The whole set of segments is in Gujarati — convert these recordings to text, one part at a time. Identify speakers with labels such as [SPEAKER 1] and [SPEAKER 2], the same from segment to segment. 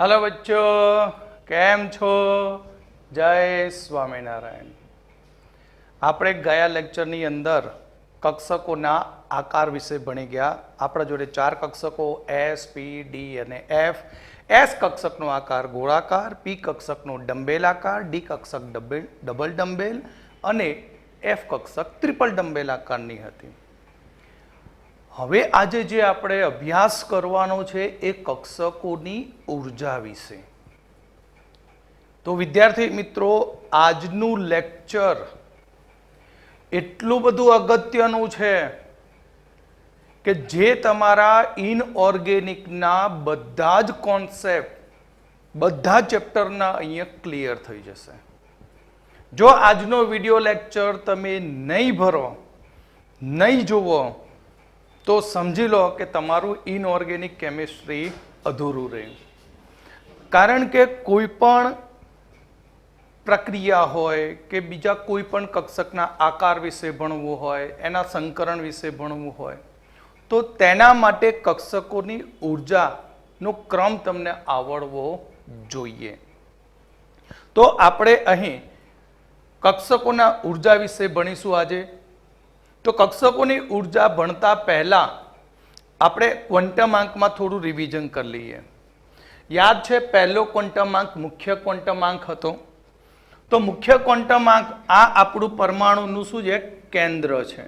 [SPEAKER 1] हेलो बच्चों, केम छो? जय स्वामीनारायण। આપણે ગયા લેક્ચરની અંદર કક્ષકોના આકાર વિશે ભણી ગયા। આપણા જોડે 4 કક્ષકો એસ, પી, ડી અને એફ। એસ કક્ષકનો આકાર ગોળાકાર, પી કક્ષકનો ડંબેલાકાર, ડી કક્ષક ડબલ ડંબેલ અને એફ કક્ષક ત્રિપલ ડંબેલ આકારની હતી। હવે આજે જે આપણે અભ્યાસ કરવાનો છે એ કક્ષકોની ઉર્જા વિશે। તો વિદ્યાર્થી મિત્રો, આજનું લેક્ચર એટલું બધું અગત્યનું છે કે જે તમારા ઇનઓર્ગેનિકના બધા જ કોન્સેપ્ટ, બધા ચેપ્ટરના અહીંયા ક્લિયર થઈ જશે। જો આજનો વિડીયો લેક્ચર તમે નહીં ભરો, નહીં જુઓ, તો સમજી લો કે તમારું ઇનઓર્ગેનિક કેમિસ્ટ્રી અધૂરું રહ્યું। કારણ કે કોઈ પણ પ્રક્રિયા હોય કે બીજા કોઈ પણ કક્ષકના આકાર વિશે ભણવું હોય, એના સંકરણ વિશે ભણવું હોય, તો તેના માટે કક્ષકોની ઉર્જાનો ક્રમ તમને આવડવો જોઈએ। તો આપણે અહીં કક્ષકોના ઉર્જા વિશે ભણીશું આજે। તો કક્ષકોની ઉર્જા ભણતા પહેલા આપણે ક્વોન્ટમ આંકમાં થોડું રિવિઝન કરી લઈએ। યાદ છે, પહેલો ક્વોન્ટમ આંક મુખ્ય ક્વોન્ટમ આંક હતો। તો મુખ્ય ક્વોન્ટમ આંક આ આપણું પરમાણુનું શું છે? કેન્દ્ર છે।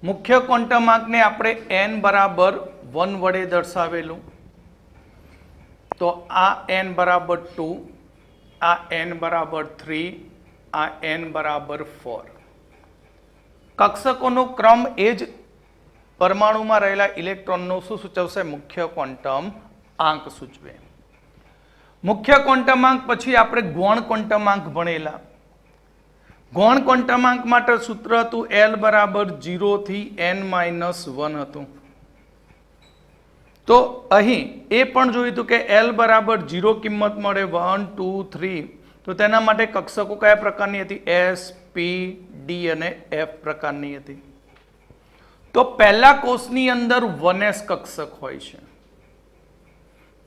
[SPEAKER 1] મુખ્ય ક્વોન્ટમ આંકને આપણે n બરાબર 1 વડે દર્શાવેલું। તો આ n બરાબર 2, આ n બરાબર 3, આ n બરાબર 4। કક્ષકોનો ક્રમ એ જ પરમાણુમાં રહેલા ઇલેક્ટ્રોનનો શું સૂચવશે? મુખ્ય ક્વોન્ટમ આંક સૂચવે। મુખ્ય ક્વોન્ટમ આંક પછી આપણે ગૌણ ક્વોન્ટમ આંક ભણેલા। ગૌણ ક્વોન્ટમ આંક માટે સૂત્ર હતું L બરાબર 0 થી n-1 હતું। તો અહીં એ પણ જોયું હતું કે L બરાબર 0 કિંમત મળે 1, 2, 3। તો તેના માટે કક્ષકો કયા પ્રકારની હતી? એસ, પી, ડી અને એફ પ્રકારની હતી। તો પહેલા કોષની અંદર 1s કક્ષક હોય છે।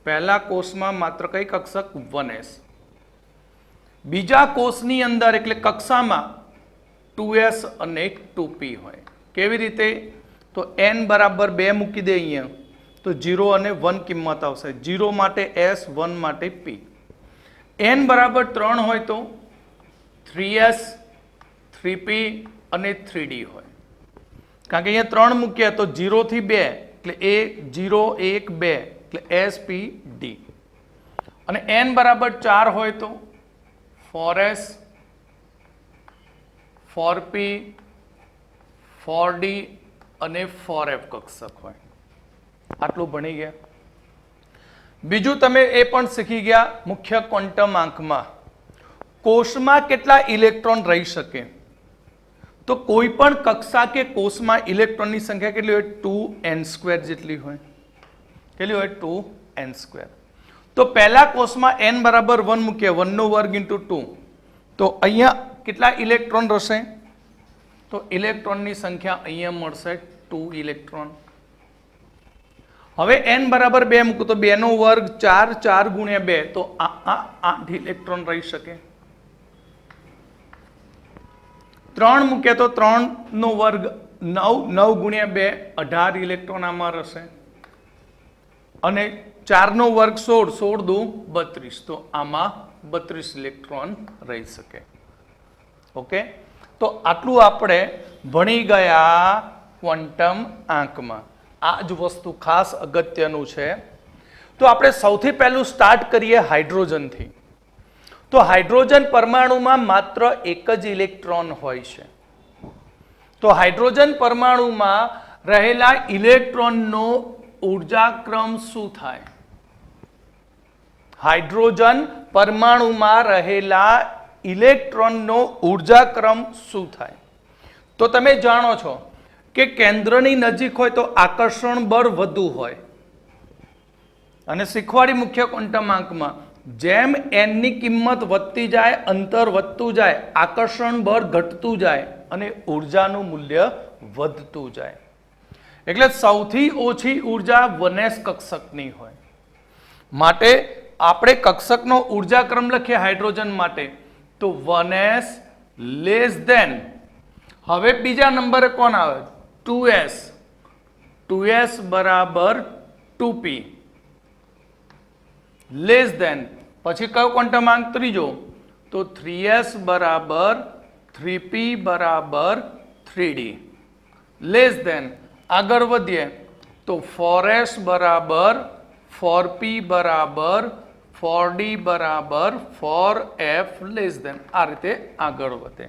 [SPEAKER 1] પહેલા કોષમાં માત્ર કઈ કક્ષક? 1s। બીજા કોષની અંદર એટલે કક્ષામાં 2s અને 2p હોય। કેવી રીતે? તો n બરાબર 2 મૂકી દે અહીંયા, તો 0 અને 1 કિંમત આવશે। 0 માટે s, 1 માટે p। n બરાબર 3 હોય તો 3s, 3p અને 3d હોય। કારણ કે અહીંયા 3 મૂક્યા તો 0 થી 2 એટલે a 0 1 2 એટલે s p d। અને n બરાબર 4 હોય તો 4s, 4p, 4d અને 4f કક્ષક હોય। આટલું ભણી ગયા। બીજું તમે એ પણ શીખી ગયા મુખ્ય ક્વોન્ટમ આંકમાં કોષમાં કેટલા ઇલેક્ટ્રોન રહી શકે। તો કોઈ પણ કક્ષા કે કોષમાં ઇલેક્ટ્રોનની સંખ્યા કેટલી હોય? 2n² જેટલી હોય। કેટલી હોય? 2n²। તો પહેલા કોષમાં n બરાબર 1 મૂકીએ, 1 નો વર્ગ × 2। તો અહીંયા કેટલા ઇલેક્ટ્રોન રહેશે? તો ઇલેક્ટ્રોનની સંખ્યા અહીંયા મળશે 2 ઇલેક્ટ્રોન। હવે n બરાબર 2 મૂકો તો 2 નો વર્ગ 4, 4 × 2 તો 8 ઇલેક્ટ્રોન રહી શકે। 3 મૂકે તો 3 નો વર્ગ 9, 9 × 2 18 ઇલેક્ટ્રોન આમાં રહેશે। અને 4 નો વર્ગ 16, 16 દુ 32 તો આમાં 32 ઇલેક્ટ્રોન રહી શકે। ઓકે, તો આટલું આપણે ભણી ગયા ક્વોન્ટમ આંકમાં। આ જ વસ્તુ ખાસ અગત્યનું છે। તો આપણે સૌથી પહેલું સ્ટાર્ટ કરીએ હાઇડ્રોજનથી। તો હાઇડ્રોજન પરમાણુમાં માત્ર એક જ ઇલેક્ટ્રોન હોય છે। તો હાઇડ્રોજન પરમાણુમાં રહેલા ઇલેક્ટ્રોનનો ઉર્જાક્રમ શું થાય? હાઇડ્રોજન પરમાણુમાં રહેલા ઇલેક્ટ્રોનનો ઉર્જાક્રમ શું થાય? તો તમે જાણો છો કે કેન્દ્રની નજીક હોય તો આકર્ષણ બળ વધુ હોય। અને શીખવાડી મુખ્ય ક્વોન્ટમ આંકમાં જેમ n ની કિંમત વધતી જાય, અંતર વધતું જાય, આકર્ષણ બળ ઘટતું જાય અને ઉર્જાનું મૂલ્ય વધતું જાય। એટલે સૌથી ઓછી ઉર્જા 1s કક્ષકની હોય। માટે આપણે કક્ષકનો ઉર્જાક્રમ લખીએ હાઇડ્રોજન માટે તો 1s લેસ ધેન, હવે બીજા નંબરે કોણ આવે 2s, 2s બરાબર 2p લેસ ધેન, પછી કયો ક્વોન્ટમાંક ત્રીજો તો 3s બરાબર 3p બરાબર 3d લેસ ધેન, આગળ વધીએ તો 4s બરાબર 4p બરાબર 4d બરાબર 4f લેસ ધેન, આ રીતે આગળ વધે.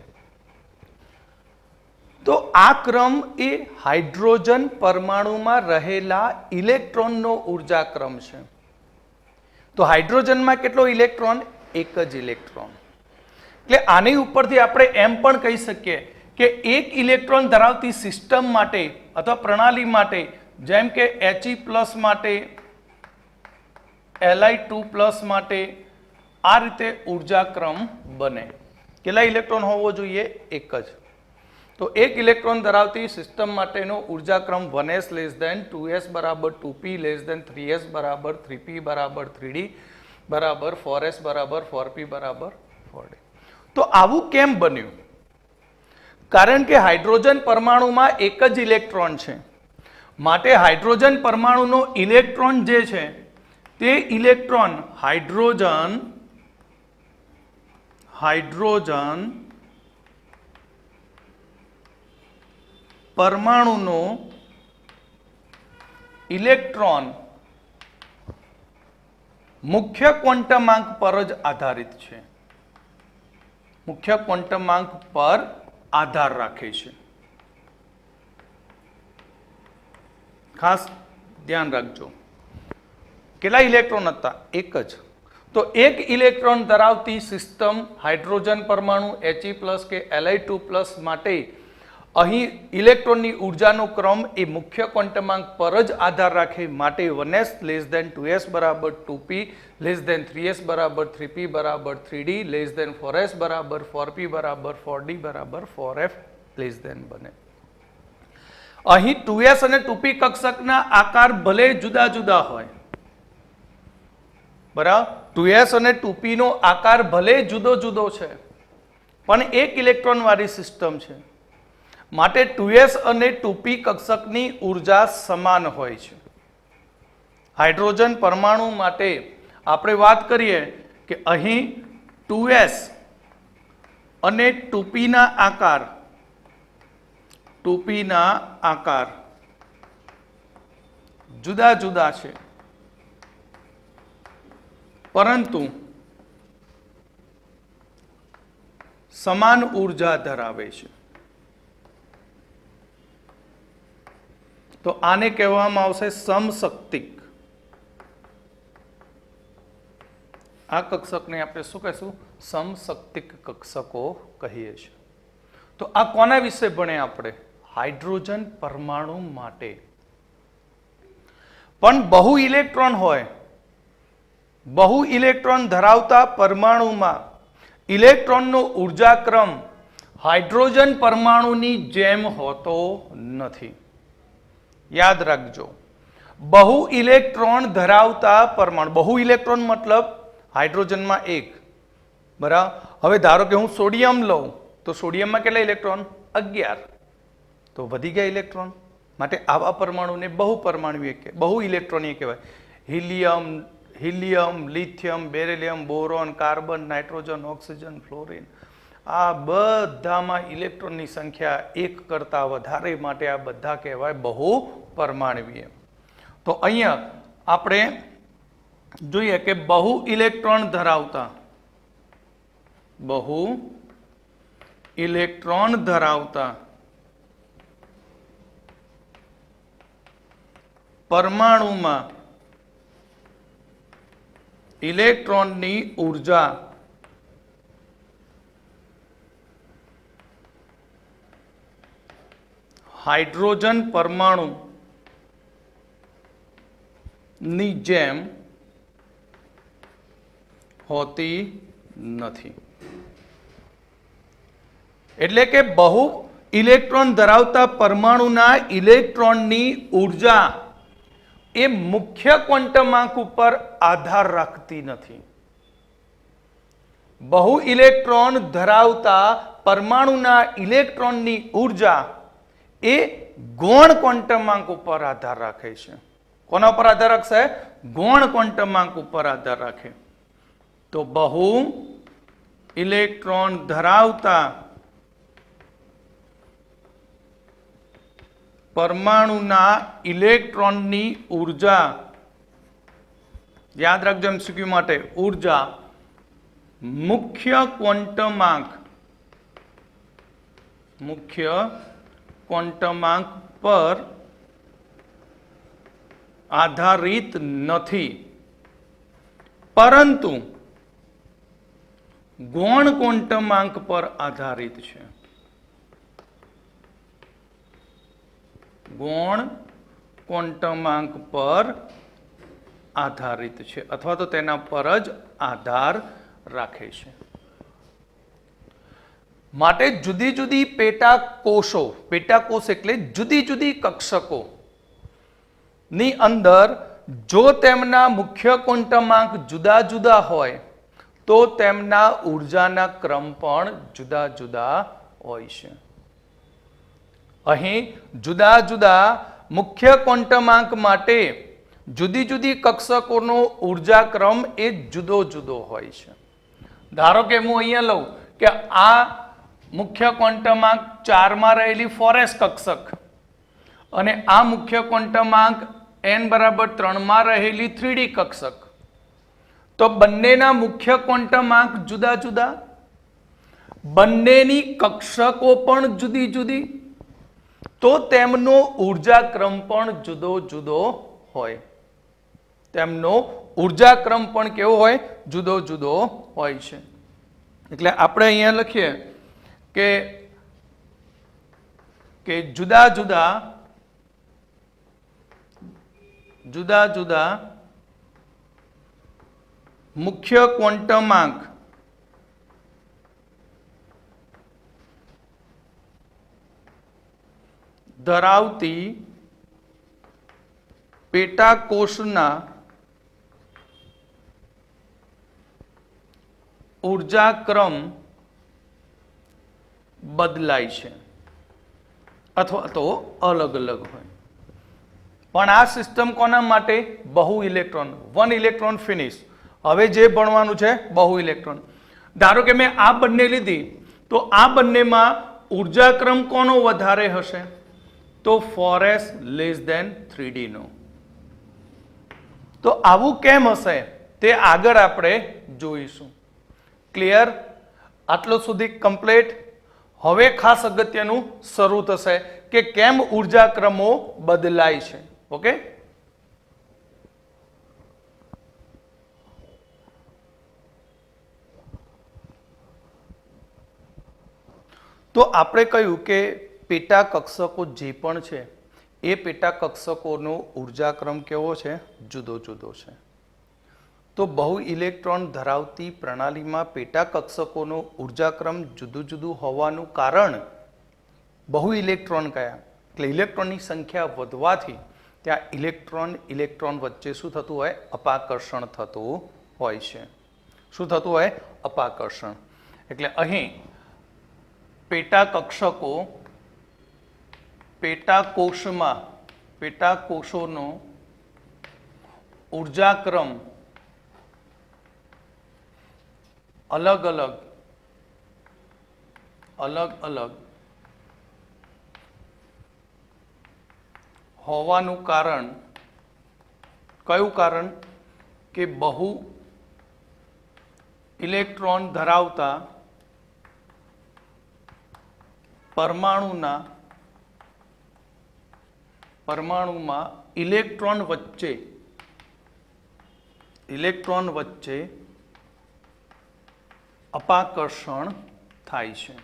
[SPEAKER 1] તો આ ક્રમ એ હાઇડ્રોજન પરમાણુમાં રહેલા ઇલેક્ટ્રોનનો ઉર્જાક્રમ છે. તો હાઇડ્રોજનમાં કેટલો ઇલેક્ટ્રોન? એક જ ઇલેક્ટ્રોન. એટલે આની ઉપરથી આપણે એમ પણ કહી શકીએ કે એક ઇલેક્ટ્રોન ધરાવતી સિસ્ટમ માટે અથવા પ્રણાલી માટે, જેમ કે He+ માટે, Li2+ માટે આ રીતે ઉર્જાક્રમ બને. કેટલા ઇલેક્ટ્રોન હોવો જોઈએ? એક જ. તો એક ઇલેક્ટ્રોન ધરાવતી સિસ્ટમ માટેનો ઉર્જાક્રમ 1s લેસ ધેન 2s બરાબર 2p લેસ ધેન 3s બરાબર 3p બરાબર 3d બરાબર 4s બરાબર 4p બરાબર 4d. તો આવું કેમ બન્યું? કારણ કે હાઇડ્રોજન પરમાણુમાં એક જ ઇલેક્ટ્રોન છે, માટે હાઇડ્રોજન પરમાણુનો ઇલેક્ટ્રોન જે છે તે ઇલેક્ટ્રોન હાઇડ્રોજન પરમાણુનો ઇલેક્ટ્રોન મુખ્ય ક્વોન્ટમાંક પર જ આધારિત છે, મુખ્ય ક્વોન્ટમાંક પર આધાર રાખે છે. ખાસ ધ્યાન રાખજો. કેટલા ઇલેક્ટ્રોન હતા? એક જ. તો એક ઇલેક્ટ્રોન ધરાવતી સિસ્ટમ હાઇડ્રોજન પરમાણુ He+ કે Li2+ માટે અહીં ઇલેક્ટ્રોનની ઉર્જાનો ક્રમ એ મુખ્ય ક્વોન્ટમાંક પર જ આધાર રાખે, માટે 1s લેસ ધેન 2s બરાબર 2p લેસ ધેન 3s બરાબર 3p બરાબર 3d લેસ ધેન 4s બરાબર 4p બરાબર 4d બરાબર 4f લેસ ધેન બને. અહીં 2s અને 2p કક્ષકના આકાર ભલે જુદા જુદા હોય, બરાબર, 2s અને 2p નો આકાર ભલે જુદો જુદો છે, પણ એક ઇલેક્ટ્રોન વાળી સિસ્ટમ છે, માટે 2s અને 2p કક્ષકની ઉર્જા સમાન હોય છે. હાઇડ્રોજન પરમાણુ માટે આપણે વાત કરીએ કે અહીં 2s અને 2p ના આકાર જુદા જુદા છે, પરંતુ સમાન ઉર્જા ધરાવે છે. તો આને કહેવામાં આવશે સમશક્તિક. આ કક્ષકને આપણે શું કહીશું? સમશક્તિક કક્ષકો કહીએ છીએ. તો આ કોના વિશે ભણે આપણે? હાઇડ્રોજન પરમાણુ માટે. પણ બહુ ઇલેક્ટ્રોન હોય, બહુ ઇલેક્ટ્રોન ધરાવતા પરમાણુમાં ઇલેક્ટ્રોનનો ઉર્જાક્રમ હાઇડ્રોજન પરમાણુની જેમ હોતો નથી. યાદ રાખજો, બહુ ઇલેક્ટ્રોન ધરાવતા પરમાણુ, બહુ ઇલેક્ટ્રોન મતલબ હાઇડ્રોજનમાં એક, બરાબર. હવે ધારો કે હું સોડિયમ લઉં તો સોડિયમમાં કેટલા ઇલેક્ટ્રોન? 11. તો વધી ગયા ઇલેક્ટ્રોન, માટે આવા પરમાણુને બહુ પરમાણુય બહુ ઇલેક્ટ્રોનીય કહેવાય. Helium, lithium, beryllium, boron, carbon, nitrogen, oxygen, fluorine, આ બધામાં ઇલેક્ટ્રોનની સંખ્યા એક કરતાં વધારે, માટે આ બધા કહેવાય બહુ પરમાણુય. તો અહીંયા આપણે જોઈએ કે બહુ ઇલેક્ટ્રોન ધરાવતા પરમાણુમાં ઇલેક્ટ્રોનની ઉર્જા હાઇડ્રોજન પરમાણુ ની જેમ હોતી નથી. એટલે કે બહુ ઇલેક્ટ્રોન ધરાવતા પરમાણુના ઇલેક્ટ્રોનની ઉર્જા એ મુખ્ય ક્વોન્ટમાંક ઉપર આધાર રાખતી નથી. બહુ ઇલેક્ટ્રોન ધરાવતા પરમાણુના ઇલેક્ટ્રોનની ઉર્જા એ ગૌણ ક્વોન્ટમાંક ઉપર આધાર રાખે છે. કોના ઉપર આધાર રાખશે? ગૌણ ક્વોન્ટમાંક ઉપર આધાર રાખે. તો બહુ ઇલેક્ટ્રોન ધરાવતા પરમાણુના ઇલેક્ટ્રોનની ઉર્જા, યાદ રાખજો એમસીક્યુ માટે, ઉર્જા મુખ્ય ક્વોન્ટમાંક પર આધારિત નથી, પરંતુ ગૌણ ક્વોન્ટમાંક પર આધારિત છે. ગૌણ ક્વોન્ટમાંક પર આધારિત છે અથવા તો તેના પર જ આધાર રાખે છે. માટે જુદી જુદી પેટાકોષો, પેટાકોષ એટલે જુદી જુદી કક્ષકો ની અંદર જો તેમના મુખ્ય ક્વોન્ટમાંક જુદા જુદા હોય તો તેમના ઉર્જાના ક્રમ પણ જુદા જુદા હોય છે. અહીં જુદા જુદા મુખ્ય ક્વોન્ટમાંક માટે જુદી જુદી કક્ષકોનો ઉર્જાક્રમ એ જુદો જુદો હોય છે. ધારો કે હું અહીંયા લઉં કે આ મુખ્ય ક્વોન્ટમાંક 4 માં રહેલી 4s કક્ષક અને આ મુખ્ય ક્વોન્ટમાંક n બરાબર 3 માં રહેલી 3d કક્ષક, તો બંનેના મુખ્ય ક્વોન્ટમાંક જુદા જુદા, બંનેની કક્ષકો પણ જુદી જુદી, તો તેમનો ઉર્જાક્રમ પણ જુદો જુદો હોય. તેમનો ઉર્જાક્રમ પણ કેવો હોય? જુદો જુદો હોય છે. એટલે આપણે અહીંયા લખીએ કે જુદા જુદા મુખ્ય ક્વોન્ટમાંક ધરાવતી પેટાકોષના ઉર્જાક્રમ બદલાય છે અથવા તો અલગ અલગ હોય. પણ આ સિસ્ટમ કોના માટે? બહુ ઇલેક્ટ્રોન. 1 electron finish. હવે જે ભણવાનું છે બહુ ઇલેક્ટ્રોન. ધારો કે મેં આ બંને લીધી તો આ બંનેમાં ઉર્જાક્રમ કોનો વધારે હશે? તો 4s લેસ ધેન 3d નો. તો આવું કેમ હશે તે આગળ આપણે જોઈશું. ક્લિયર? આટલું સુધી કમ્પ્લીટ. હવે ખાસ અગત્યનું શરૂ થશે કે કેમ ઉર્જાક્રમો બદલાય છે. ઓકે, તો આપણે કહ્યું કે પેટા કક્ષકો જે પણ છે એ પેટા કક્ષકોનો ઉર્જાક્રમ કેવો છે? જુદો જુદો છે. તો બહુ ઇલેક્ટ્રોન ધરાવતી પ્રણાલીમાં પેટા કક્ષકોનો ઉર્જાક્રમ જુદું જુદું હોવાનું કારણ બહુ ઇલેક્ટ્રોન કયા? એટલે ઇલેક્ટ્રોનની સંખ્યા વધવાથી ત્યાં ઇલેક્ટ્રોન વચ્ચે શું થતું હોય? અપાકર્ષણ થતું હોય છે. શું થતું હોય? અપાકર્ષણ. એટલે અહીં પેટાકોષોનો ઉર્જાક્રમ અલગ અલગ હોવાનું કારણ કયું કારણ? કે બહુ ઇલેક્ટ્રોન ધરાવતા પરમાણુમાં ઇલેક્ટ્રોન વચ્ચે અપાકર્ષણ થાય છે.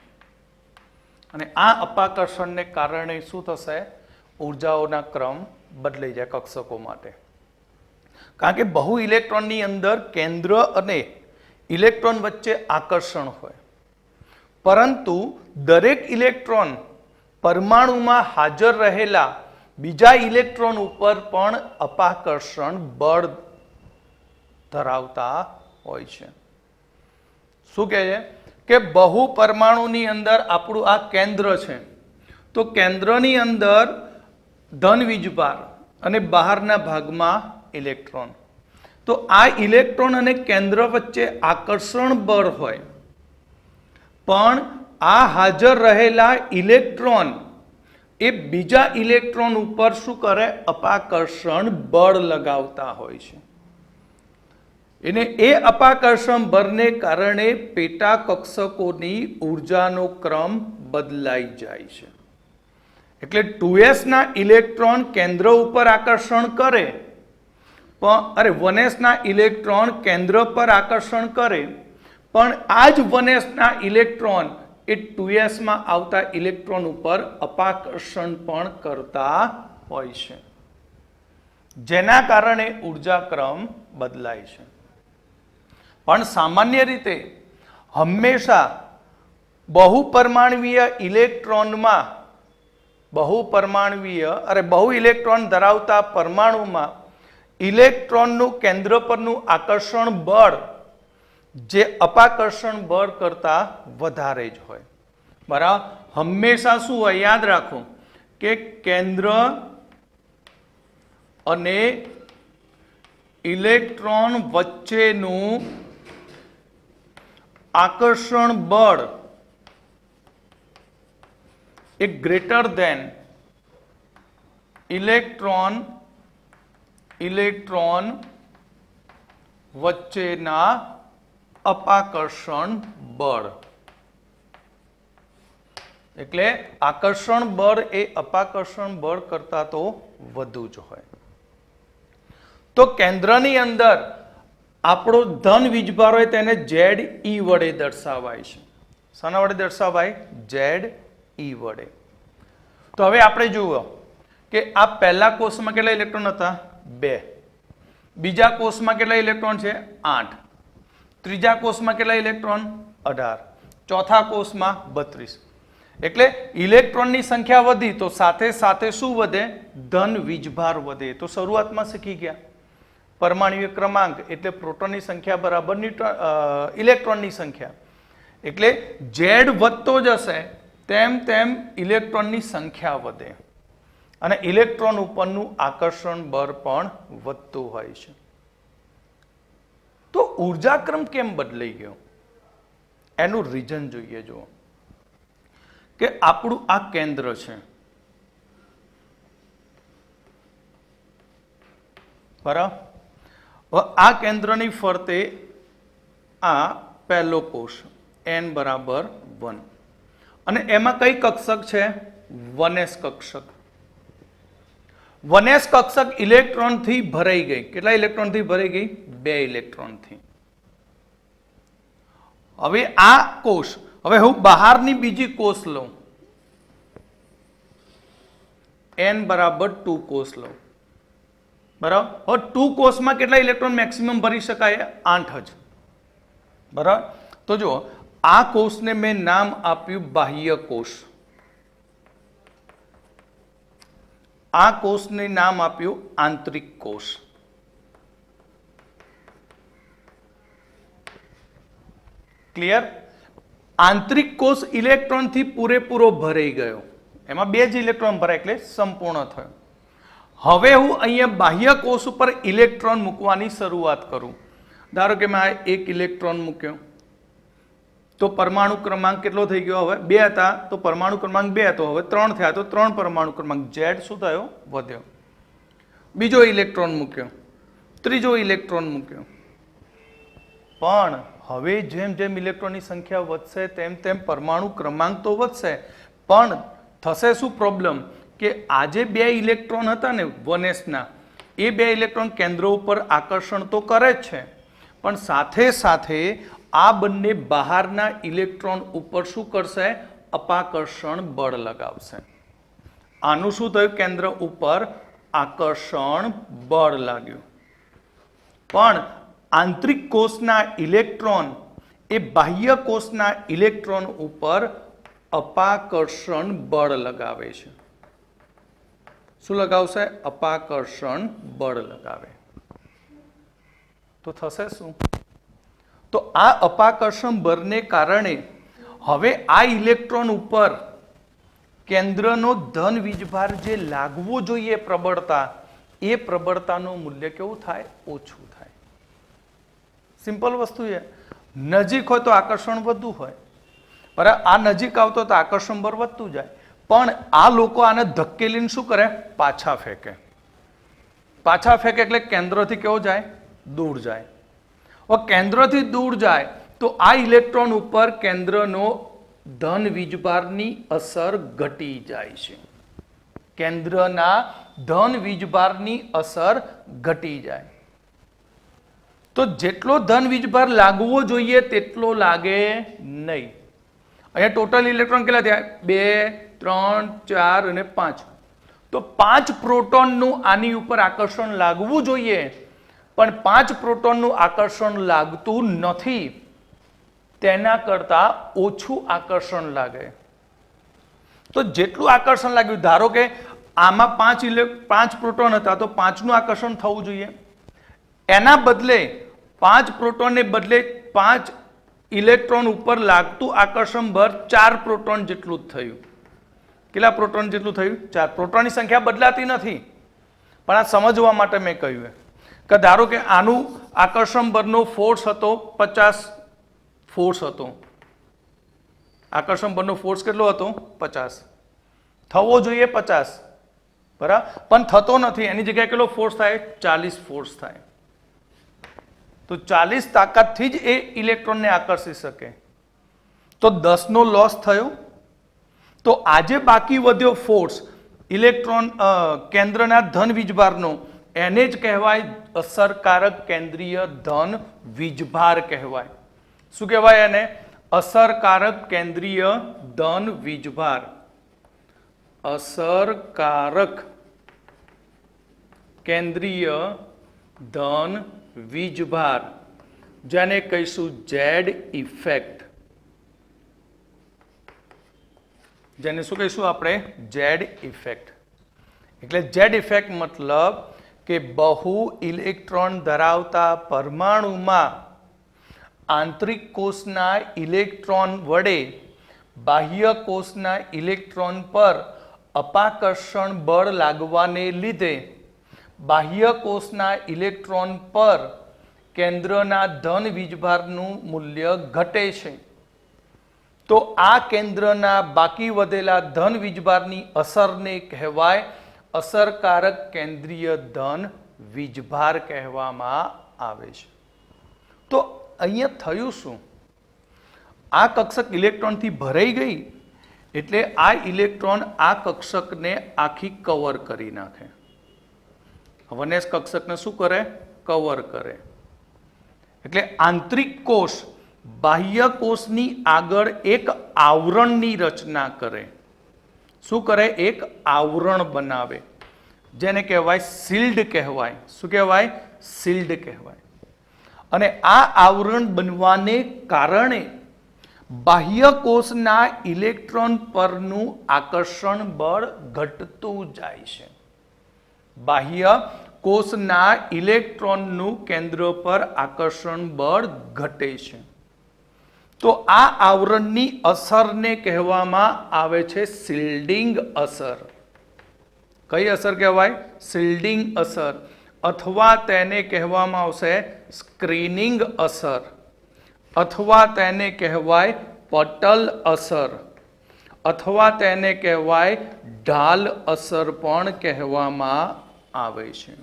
[SPEAKER 1] અને આ અપાકર્ષણને કારણે શું થશે? ઉર્જાઓના ક્રમ બદલાઈ જાય કક્ષકો માટે. કારણ કે બહુ ઇલેક્ટ્રોનની અંદર કેન્દ્ર અને ઇલેક્ટ્રોન વચ્ચે આકર્ષણ હોય, પરંતુ દરેક ઇલેક્ટ્રોન પરમાણુમાં હાજર રહેલા બીજા ઇલેક્ટ્રોન ઉપર પણ અપાકર્ષણ બળ ધરાવતા હોય છે. શું કહે છે કે બહુ પરમાણુની અંદર આપણું આ કેન્દ્ર છે, તો કેન્દ્રની અંદર ધન વીજભાર અને બહારના ભાગમાં ઇલેક્ટ્રોન. તો આ ઇલેક્ટ્રોન અને કેન્દ્ર વચ્ચે આકર્ષણ બળ હોય, પણ આ હાજર રહેલા ઇલેક્ટ્રોન એ બીજા ઇલેક્ટ્રોન ઉપર શું કરે? અપાકર્ષણ બળ લગાવતા હોય છે. એને એ અપાકર્ષણ બળને કારણે પેટા કક્ષકોની ઉર્જાનો ક્રમ બદલાઈ જાય છે. એટલે 2s ના ઇલેક્ટ્રોન કેન્દ્ર ઉપર આકર્ષણ કરે, પણ 1s ના ઇલેક્ટ્રોન કેન્દ્ર પર આકર્ષણ કરે, પણ આ જ 1s ના ઇલેક્ટ્રોન એ 2s માં આવતા ઇલેક્ટ્રોન ઉપર અપાકર્ષણ પણ કરતા હોય છે, જેના કારણે ઉર્જાક્રમ બદલાય છે. પણ સામાન્ય રીતે હંમેશા બહુપરમાણવીય ઇલેક્ટ્રોનમાં બહુ ઇલેક્ટ્રોન ધરાવતા પરમાણુમાં ઇલેક્ટ્રોનનું કેન્દ્ર પરનું આકર્ષણ બળ જે અપાકર્ષણ બળ કરતા વધારે જ હોય. બરાબર? હંમેશા શું હોય? યાદ રાખો કે કેન્દ્ર અને ઇલેક્ટ્રોન વચ્ચેનું આકર્ષણ બળ એ ગ્રેટર ધેન ઇલેક્ટ્રોન વચ્ચેના અપાકર્ષણ બળ. એટલે આકર્ષણ બળ એ અપાકર્ષણ બળ કરતા તો વધુ જ હોય. તો કેન્દ્રની અંદર આપણો ધન વીજભાર હોય તેને ZE વડે દર્શાવાય છે. શાના વડે દર્શાવાય? ZE વડે. તો હવે આપણે જુઓ કે આ પહેલા કોષમાં કેટલા ઇલેક્ટ્રોન હતા? 2. બીજા કોષમાં કેટલા ઇલેક્ટ્રોન છે? 8. ત્રીજા કોષમાં કેટલા ઇલેક્ટ્રોન? 18. ચોથા કોષમાં 32. એટલે ઇલેક્ટ્રોનની સંખ્યા વધી તો સાથે સાથે શું વધે? ધન વીજભાર વધે. તો શરૂઆતમાં શીખી ગયા પરમાણ્વીય ક્રમાંક એટલે પ્રોટોનની સંખ્યા બરાબર ઇલેક્ટ્રોનની સંખ્યા. એટલે Z વધતો જશે તેમ તેમ ઇલેક્ટ્રોનની સંખ્યા વધે અને ઇલેક્ટ્રોન ઉપરનું આકર્ષણ બળ પણ વધતું હોય છે. તો ઉર્જાક્રમ કેમ બદલાઈ ગયો? એનું રીઝન જોઈએ. જુઓ કે આપણું આ કેન્દ્ર છે, બરાબર? આ કેન્દ્રની ફરતે આ પહેલો કોષ n બરાબર 1 અને એમાં કઈ કક્ષક છે? 1s કક્ષક. 1s કક્ષક ઇલેક્ટ્રોનથી ભરાઈ ગઈ. કેટલા ઇલેક્ટ્રોનથી ભરાઈ ગઈ? 2 ઇલેક્ટ્રોનથી. હવે આ કોષ, હવે હું બહારની બીજી કોષ લઉં, n બરાબર 2 કોષ લઉં, બરાબર? હવે 2 કોષમાં કેટલા ઇલેક્ટ્રોન મેક્સિમમ ભરી શકાય? 8 જ. બરાબર? તો જુઓ આ કોષને મેં નામ આપ્યું બાહ્ય કોષ. આ કોષને નામ આપ્યું આંતરિક કોષ. ક્લિયર? આંતરિક કોષ ઇલેક્ટ્રોનથી પૂરેપૂરો ભરાઈ ગયો. એમાં 2 જ ઇલેક્ટ્રોન ભરાય એટલે સંપૂર્ણ થયો. હવે હું અહીંયા બાહ્ય કોષ ઉપર ઇલેક્ટ્રોન મૂકવાની શરૂઆત કરું. ધારો કે મેં 1 ઇલેક્ટ્રોન મૂક્યો તો પરમાણુ ક્રમાંક કેટલો થઈ ગયો? હવે 2 હતા તો પરમાણુ ક્રમાંક 2 હતો, હવે 3 થયા તો 3 પરમાણુ ક્રમાંક Z શું થયો? વધ્યો. બીજો ઇલેક્ટ્રોન મૂક્યો, ત્રીજો ઇલેક્ટ્રોન મૂક્યો, પણ હવે જેમ જેમ ઇલેક્ટ્રોનની સંખ્યા વધશે તેમ તેમ પરમાણુ ક્રમાંક તો વધશે, પણ થશે શું પ્રોબ્લેમ કે આ જે 2 ઇલેક્ટ્રોન હતા ને 1s ના, એ 2 ઇલેક્ટ્રોન કેન્દ્ર ઉપર આકર્ષણ તો કરે જ છે, પણ સાથે સાથે આ બંને બહારના ઇલેક્ટ્રોન ઉપર શું કરશે? અપાકર્ષણ બળ લગાવશે. આનું શું થયું? કેન્દ્ર ઉપર આકર્ષણ બળ લાગ્યું. પણ આંતરિક કોષના ઇલેક્ટ્રોન એ બાહ્ય કોષના ઇલેક્ટ્રોન ઉપર અપાકર્ષણ બળ લગાવે છે. શું લગાવશે? અપાકર્ષણ બળ લગાવે. તો થશે શું? તો આ અપાકર્ષણ બળને કારણે હવે આ ઇલેક્ટ્રોન ઉપર કેન્દ્રનો ધન વીજભાર જે લાગવો જોઈએ પ્રબળતા, એ પ્રબળતાનું મૂલ્ય કેવું થાય? ઓછું થાય. સિમ્પલ વસ્તુ છે. નજીક હોય તો આકર્ષણ વધુ હોય, બરાબર. આ નજીક આવતો તો આકર્ષણ બળ વધતું જાય. પણ આ લોકો આને ધકેલીને શું કરે? પાછા ફેંકે. પાછા ફેંકે એટલે કેન્દ્રથી કેવો જાય? દૂર જાય. કેન્દ્રથી દૂર જાય તો આ ઇલેક્ટ્રોન ઉપર કેન્દ્રનો ધન વીજભારની અસર ઘટી જાય છે. કેન્દ્રના ધન વીજભારની અસર ઘટી જાય. તો જેટલો ધન વીજભાર લાગવો જોઈએ તેટલો લાગે નહીં. અહીંયા ટોટલ ઇલેક્ટ્રોન કેટલા થયા? 2, 3, 4 અને 5. તો 5 પ્રોટોનનું આની ઉપર આકર્ષણ લાગવું જોઈએ, પણ 5 પ્રોટોનનું આકર્ષણ લાગતું નથી. તેના કરતા ઓછું આકર્ષણ લાગે. તો જેટલું આકર્ષણ લાગ્યું, ધારો કે આમાં 5 પ્રોટોન હતા તો 5નું આકર્ષણ થવું જોઈએ. એના બદલે 5 પ્રોટોનને બદલે 5 ઇલેક્ટ્રોન ઉપર લાગતું આકર્ષણ બળ 4 પ્રોટોન જેટલું જ થયું. કેટલા પ્રોટોન જેટલું થયું? 4. પ્રોટોનની સંખ્યા બદલાતી નથી, પણ આ સમજવા માટે મેં કહ્યું કે ધારો કે આનું આકર્ષણ બળનો ફોર્સ હતો 50 ફોર્સ હતો. આકર્ષણ બળનો ફોર્સ કેટલો હતો? 50. થવો જોઈએ 50, બરાબર, પણ થતો નથી. એની જગ્યાએ કેટલો ફોર્સ થાય? 40 ફોર્સ થાય. તો 40 તાકાતથી જ એ ઇલેક્ટ્રોનને આકર્ષી શકે. તો 10 નો લોસ થયો. તો આજે બાકી વધ્યો ફોર્સ ઇલેક્ટ્રોન કેન્દ્રના ધન વીજભારનો, એને જ કહેવાય અસરકારક કેન્દ્રીય ધન વીજભાર કહેવાય. શું કહેવાય એને? અસરકારક કેન્દ્રીય ધન વીજભાર. અસરકારક કેન્દ્રીય ધન વીજભાર, જેને કહીશું Z ઇફેક્ટ. જેને શું કહીશું આપણે? Z effect. એટલે Z ઇફેક્ટ મતલબ કે બહુ ઇલેક્ટ્રોન ધરાવતા પરમાણુમાં આંતરિક કોષના ઇલેક્ટ્રોન વડે બાહ્ય કોષના ઇલેક્ટ્રોન પર અપાકર્ષણ બળ લાગવાને લીધે બાહ્ય કોષના ઇલેક્ટ્રોન પર કેન્દ્રના ધન વીજભારનું મૂલ્ય ઘટે છે. તો આ કેન્દ્રના બાકી વધેલા ધન વીજભારની અસરને કહેવાય અસરકારક કેન્દ્રીય ધન વીજભાર કહેવામાં આવે છે. તો અહીંયા થયું શું? આ કક્ષક ઇલેક્ટ્રોનથી ભરાઈ ગઈ એટલે આ ઇલેક્ટ્રોન આ કક્ષકને આખી કવર કરી નાખે. વનેસ કક્ષકને શું કરે? કવર કરે. એટલે આંતરિક કોષ બાહ્ય કોષની આગળ એક આવરણની રચના કરે. શું કરે? એક આવરણ બનાવે, જેને કહેવાય શિલ્ડ કહેવાય. શું કહેવાય? શિલ્ડ કહેવાય. અને આ આવરણ બનવાને કારણે બાહ્ય કોષના ઇલેક્ટ્રોન પરનું આકર્ષણ બળ ઘટતું જાય છે. બાહ્ય કોષના ઇલેક્ટ્રોનનું કેન્દ્ર પર આકર્ષણ બળ ઘટે છે. તો આ આવરણની અસરને કહેવામાં આવે છે શિલ્ડિંગ અસર. કઈ અસર કહેવાય? શિલ્ડિંગ અસર. અથવા તેને કહેવામાં આવશે સ્ક્રીનિંગ અસર, અથવા તેને કહેવાય પટલ અસર, અથવા તેને કહેવાય ઢાલ અસર પણ કહેવામાં આવે છે.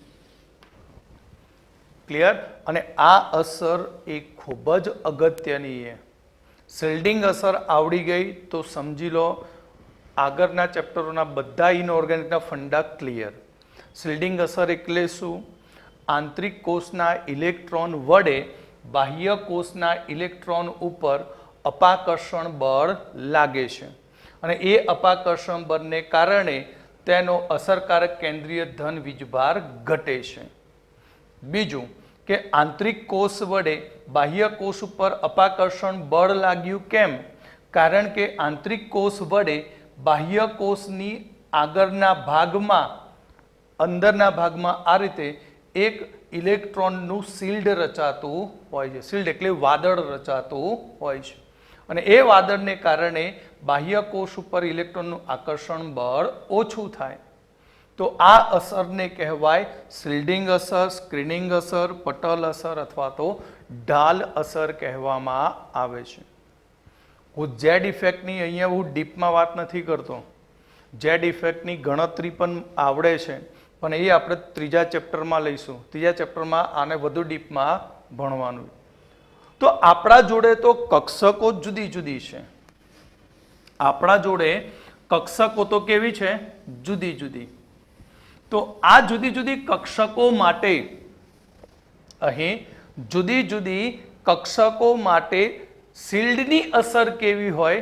[SPEAKER 1] ક્લિયર? અને આ અસર એ ખૂબ જ અગત્યની છે. શિલ્ડિંગ અસર આવડી ગઈ તો સમજી લો આગળના ચેપ્ટરોના બધા ઇનઓર્ગેનિકના ફંડા ક્લિયર. શિલ્ડિંગ અસર એટલે શું? આંતરિક કોષના ઇલેક્ટ્રોન વડે બાહ્ય કોષના ઇલેક્ટ્રોન ઉપર અપાકર્ષણ બળ લાગે છે અને એ અપાકર્ષણ બળને કારણે તેનો અસરકારક કેન્દ્રીય ધન વીજભાર ઘટે છે. બીજું કે આંતરિક કોષ વડે બાહ્ય કોષ ઉપર અપાકર્ષણ બળ લાગ્યું કેમ? કારણ કે આંતરિક કોષ વડે બાહ્ય કોષની આગળના ભાગમાં અંદરના ભાગમાં આ રીતે એક ઇલેક્ટ્રોનનું શિલ્ડ રચાતું હોય છે. શિલ્ડ એટલે વાદળ રચાતું હોય છે અને એ વાદળને કારણે બાહ્ય કોષ ઉપર ઇલેક્ટ્રોનનું આકર્ષણ બળ ઓછું થાય. તો આ અસરને કહેવાય શિલ્ડિંગ અસર, સ્ક્રીનિંગ અસર, પટલ અસર અથવા તો ઢાલ અસર કહેવામાં આવે છે. હું ઝેડ ઇફેક્ટની અહીંયા હું ડીપમાં વાત નથી કરતો. ઝેડ ઇફેક્ટની ગણતરી પણ આવડે છે, પણ એ આપણે ત્રીજા ચેપ્ટરમાં લઈશું. ત્રીજા ચેપ્ટરમાં આને વધુ ડીપમાં ભણવાનું. તો આપણા જોડે તો કક્ષકો જુદી જુદી છે. આપણા જોડે કક્ષકો તો કેવી છે? જુદી જુદી. તો આ જુદી જુદી કક્ષકો માટે અહીં જુદી જુદી કક્ષકો માટે શિલ્ડની અસર કેવી હોય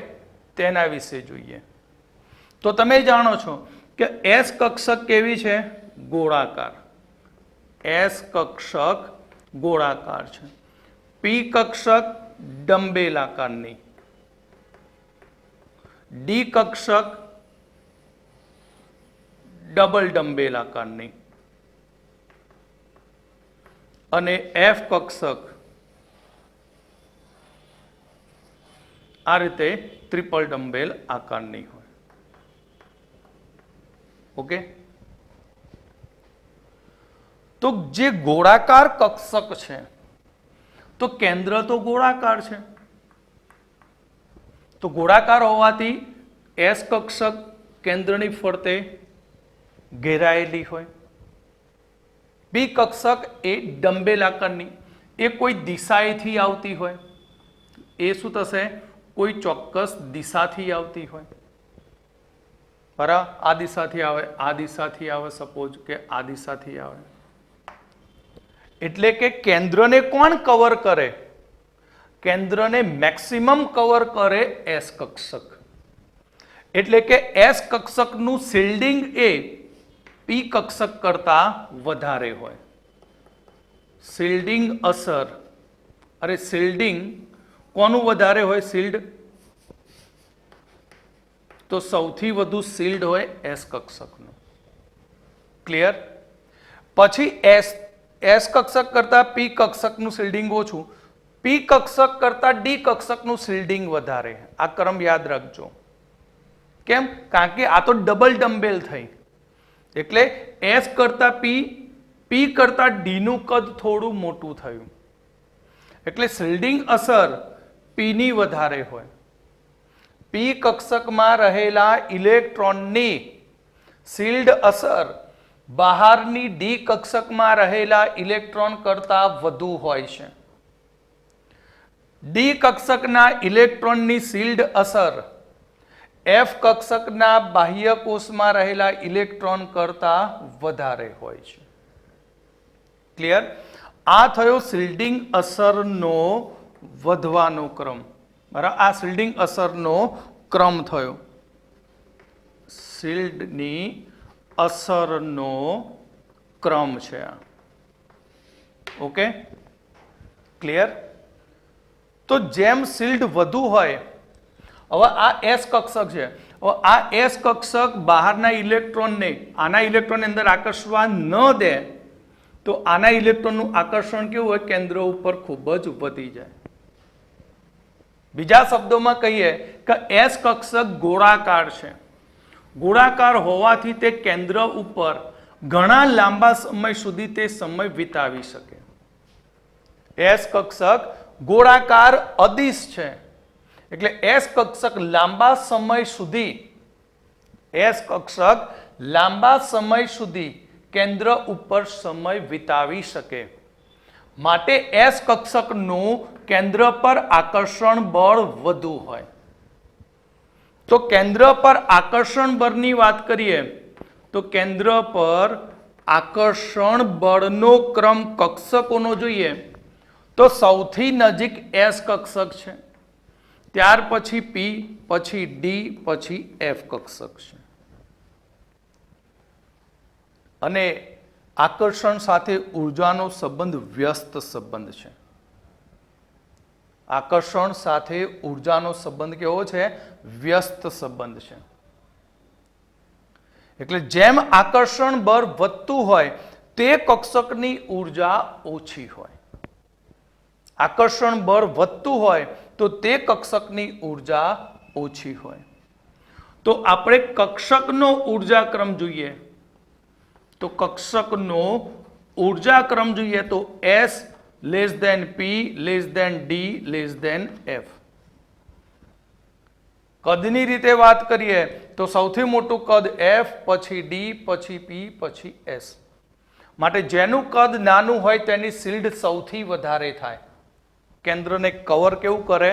[SPEAKER 1] તેના વિશે જોઈએ. તો તમે જાણો છો કે એસ કક્ષક કેવી છે? ગોળાકાર. એસ કક્ષક ગોળાકાર છે. પી કક્ષક ડંબેલ આકારની. ડી કક્ષક ડબલ ડંબેલ આકારની અને એફ કક્ષક આ રીતે ટ્રિપલ ડંબેલ આકારની હોય. ઓકે. તો જે ગોળાકાર કક્ષક છે તો કેન્દ્ર તો ગોળાકાર છે. તો ગોળાકાર હોવાથી એસ કક્ષક કેન્દ્રની ફરતે ઘેરાયેલી હોય. પી કક્ષક એ ડંબેલ આકારની, એ કોઈ દિશાએથી આવતી હોય. એ શું થશે? કોઈ ચોક્કસ દિશાથી આવતી હોય. બરાબર? આ દિશાથી આવે, આ દિશાથી આવે, સપોઝ કે આ દિશાથી આવે. એટલે કે કેન્દ્રને કોણ કવર કરે? કેન્દ્રને મેક્સિમમ કવર કરે એસ કક્ષક. એટલે કે એસ કક્ષકનું શિલ્ડિંગ એ પી કક્ષક કરતા વધારે હોય. શિલ્ડિંગ અસર, અરે શિલ્ડિંગ કોનું વધારે હોય? શિલ્ડ તો સૌથી વધુ શિલ્ડ હોય એસ કક્ષકનું. ક્લિયર? પછી એસ કક્ષક કરતા પી કક્ષકનું શિલ્ડિંગ ઓછું, પી કક્ષક કરતા ડી કક્ષકનું શિલ્ડિંગ વધારે. આ ક્રમ યાદ રાખજો. કેમ? કારણ કે આ તો ડબલ ડંબેલ થઈ. એટલે એસ કરતા પી કરતા ડી નું કદ થોડું મોટું થયું. એટલે શિલ્ડિંગ અસર પી ની વધારે હોય. પી કક્ષકમાં રહેલા ઇલેક્ટ્રોનની શિલ્ડ અસર બહારની ડી કક્ષકમાં રહેલા ઇલેક્ટ્રોન કરતા વધુ હોય છે. ડી કક્ષકના ઇલેક્ટ્રોનની શિલ્ડ અસર એફ કક્ષકના બાહ્ય કોષમાં રહેલા ઇલેક્ટ્રોન કરતા વધારે હોય છે. ક્લિયર? આ થયો શિલ્ડિંગ અસરનો વધવાનો ક્રમ. બરાબર? આ શિલ્ડિંગ અસરનો ક્રમ થયો. શિલ્ડની અસરનો ક્રમ છે આ. ઓકે? ક્લિયર? તો જેમ શિલ્ડ વધુ હોય, હવે આ એસ કક્ષક છે, હવે આ એસ કક્ષક બહારના ઇલેક્ટ્રોનને આના ઇલેક્ટ્રોન અંદર આકર્ષવા ન દે તો આના ઇલેક્ટ્રોનનું આકર્ષણ કેવું હોય? કેન્દ્ર ઉપર ખૂબ જ વધી જાય. બીજા શબ્દોમાં કહીએ કે એસ કક્ષક ગોળાકાર છે. ગોળાકાર હોવાથી તે કેન્દ્ર ઉપર ઘણા લાંબા સમય સુધી તે સમય વિતાવી શકે. એસ કક્ષક ગોળાકાર અદિશ છે. એટલે એસ કક્ષક લાંબા સમય સુધી કેન્દ્ર ઉપર સમય વિતાવી શકે. માટે એસ કક્ષકનું કેન્દ્ર પર આકર્ષણ બળ વધુ હોય. તો કેન્દ્ર પર આકર્ષણ બળની વાત કરીએ તો કેન્દ્ર પર આકર્ષણ બળનો ક્રમ કક્ષકોનો જોઈએ તો સૌથી નજીક એસ કક્ષક છે, ત્યાર પછી પી, પછી ડી, પછી એફ કક્ષક છે. અને આકર્ષણ સાથે ઉર્જાનો સંબંધ વ્યસ્ત સંબંધ છે. આકર્ષણ સાથે ઉર્જાનો સંબંધ કેવો છે? વ્યસ્ત સંબંધ છે. એટલે જેમ આકર્ષણ બળ વધતું હોય તે કક્ષકની ઉર્જા ઓછી હોય. આકર્ષણ બળ વધતું હોય તો તે કક્ષકની ઉર્જા ઓછી હોય. તો આપણે કક્ષકનો ઉર્જાક્રમ જોઈએ તો કક્ષકનો ઉર્જાક્રમ જોઈએ તો S less than P less than D less than F. કદની રીતે વાત કરીએ તો સૌથી મોટું કદ F, પછી D, પછી P, પછી S. માટે જેનું કદ નાનું હોય તેની શિલ્ડ સૌથી વધારે થાય. કેન્દ્રને કવર કેવું કરે?